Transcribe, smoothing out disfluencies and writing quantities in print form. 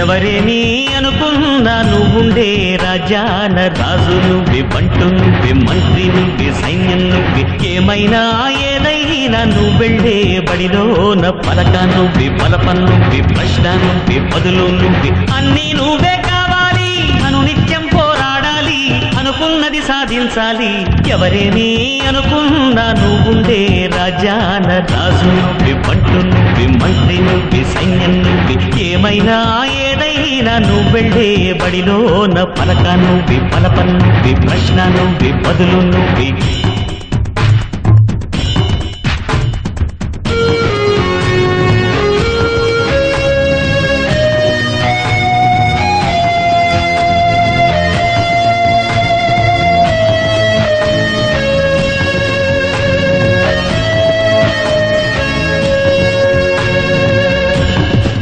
ఎవరేని అనుకున్నా నువ్వుండే రాజాన రాజు నువ్వే, బంటు నువ్వే, మంత్రి నువ్వే, సైన్యం నువ్వే, ఏమైనా ఏదైనా నువ్వెళ్ళే బడిలోన పలక నువ్వే, బలపం నువ్వే, ప్రశ్న నువ్వే, బదులు నువ్వే, అన్నీ నువ్వే కావాలి. అనునిత్యం పోరాడాలి, అనుకున్నది సాధించాలి. ఎవరేని అనుకున్నా నువ్వుండే రాజాన రాజు నువ్వే, బంటు నువ్వే, మంత్రి నువ్వే, సైన్యం నువ్వే, ఏమైనా ఏదైనా నువ్వెళ్ళే బడిలోన పలక నువ్వే, బలపం నువ్వే, ప్రశ్న నువ్వే, బదులు నువ్వే.